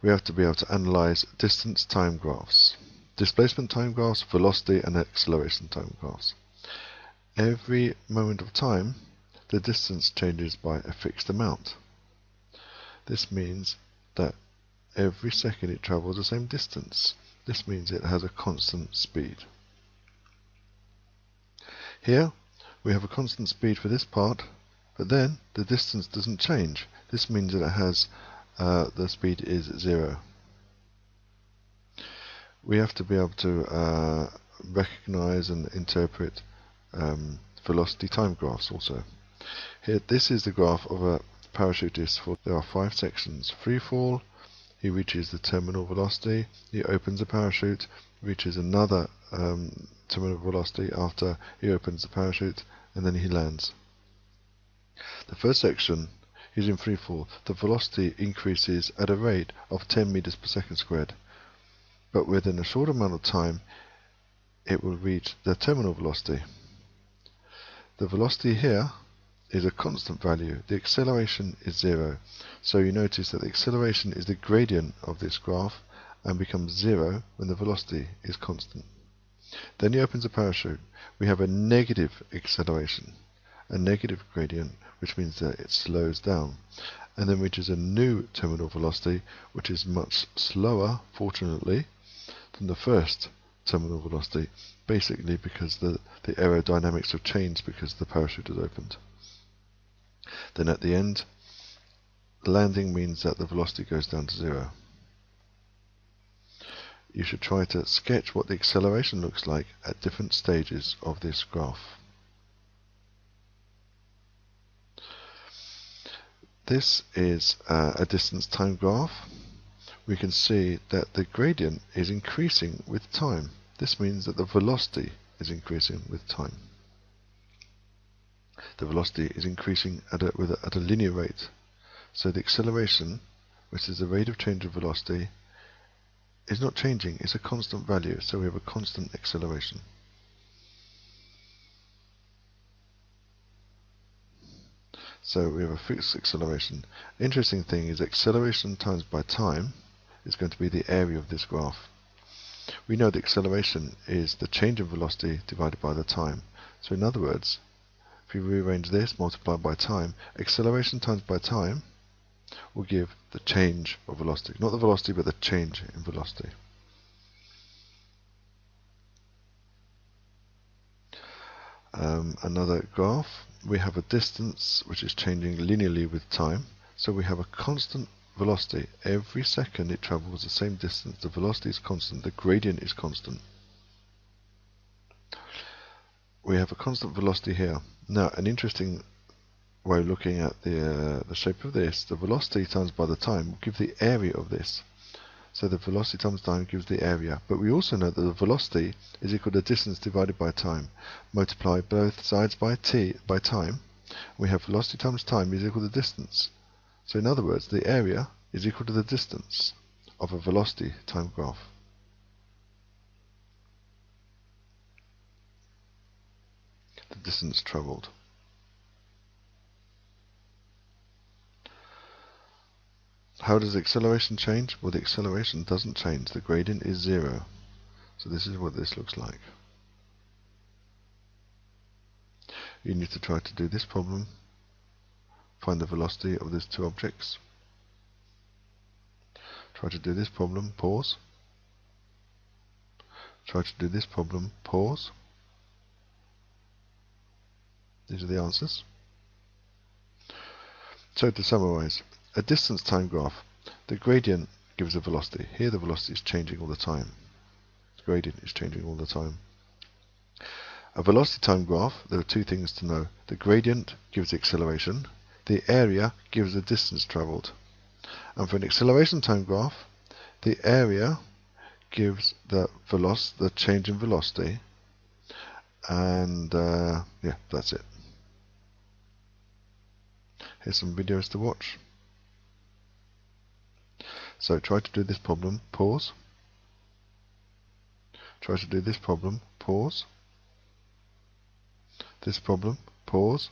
we have to be able to analyze distance time graphs, displacement time graphs, velocity and acceleration time graphs. Every moment of time, the distance changes by a fixed amount. This means that every second it travels the same distance. This means it has a constant speed. Here we have a constant speed for this part, but then the distance doesn't change. This means that it has the speed is 0. We have to be able to recognize and interpret velocity time graphs also. Here, this is the graph of a parachutist. There are 5 sections. Free fall, he reaches the terminal velocity, he opens the parachute, reaches another terminal velocity after he opens the parachute, and then he lands. The first section, he's in free fall. The velocity increases at a rate of 10 meters per second squared, but within a short amount of time it will reach the terminal velocity. The velocity here is a constant value. The acceleration is 0. So you notice that the acceleration is the gradient of this graph and becomes 0 when the velocity is constant. Then he opens the parachute. We have a negative acceleration, a negative gradient, which means that it slows down, and then reaches a new terminal velocity, which is much slower, fortunately, than the first terminal velocity, basically because the aerodynamics have changed because the parachute is opened. Then at the end, landing means that the velocity goes down to 0. You should try to sketch what the acceleration looks like at different stages of this graph. This is a distance time graph. We can see that the gradient is increasing with time. This means that the velocity is increasing with time. The velocity is increasing at a linear rate. So the acceleration, which is the rate of change of velocity, is not changing. It's a constant value. So we have a constant acceleration. So we have a fixed acceleration. Interesting thing is acceleration times by time is going to be the area of this graph. We know the acceleration is the change in velocity divided by the time. So in other words, if we rearrange this multiplied by time, acceleration times by time will give the change of velocity. Not the velocity, but the change in velocity. Another graph, we have a distance which is changing linearly with time. So we have a constant velocity. Every second it travels the same distance. The velocity is constant. The gradient is constant. We have a constant velocity here. Now, an interesting way of looking at the shape of this, the velocity times by the time will give the area of this. So the velocity times time gives the area. But we also know that the velocity is equal to distance divided by time. Multiply both sides by time. We have velocity times time is equal to distance. So in other words, the area is equal to the distance of a velocity time graph. The distance travelled. How does the acceleration change? Well, the acceleration doesn't change. The gradient is 0. So this is what this looks like. You need to try to do this problem. Find the velocity of these two objects. Try to do this problem, pause. Try to do this problem, pause. These are the answers. So to summarize, a distance time graph, the gradient gives a velocity. Here the velocity is changing all the time. The gradient is changing all the time. A velocity time graph, there are two things to know. The gradient gives the acceleration. The area gives the distance travelled. And for an acceleration time graph, the area gives the change in velocity. And yeah, that's it. Here's some videos to watch. So try to do this problem, pause. Try to do this problem, pause. This problem, pause.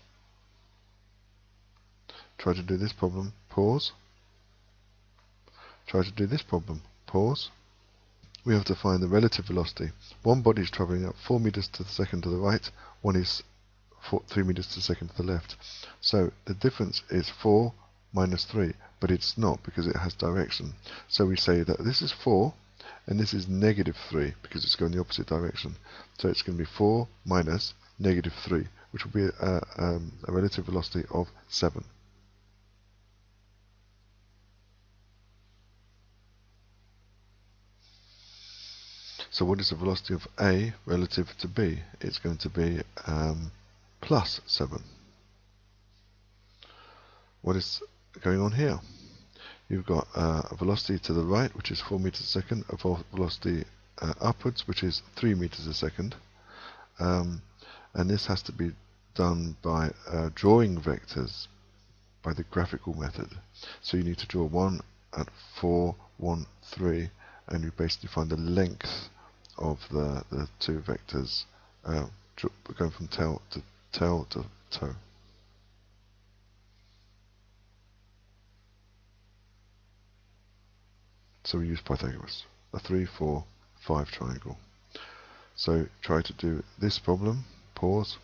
Try to do this problem, pause. Try try to do this problem. Pause. We have to find the relative velocity. One body is travelling up 4 meters to the second to the right, one is 3 meters to the second to the left. So the difference is 4 minus 3, but it's not because it has direction. So we say that this is 4 and this is negative 3 because it's going the opposite direction. So it's going to be 4 minus negative 3, which will be a relative velocity of 7. So what is the velocity of A relative to B? It's going to be plus 7. What is going on here? You've got a velocity to the right, which is 4 meters a second, a velocity upwards, which is 3 meters a second. And this has to be done by drawing vectors by the graphical method. So you need to draw 1 at 4, 1, 3, and you basically find the length of the two vectors going from tail to toe. So we use Pythagoras, a 3, 4, 5 triangle. So try to do this problem. Pause.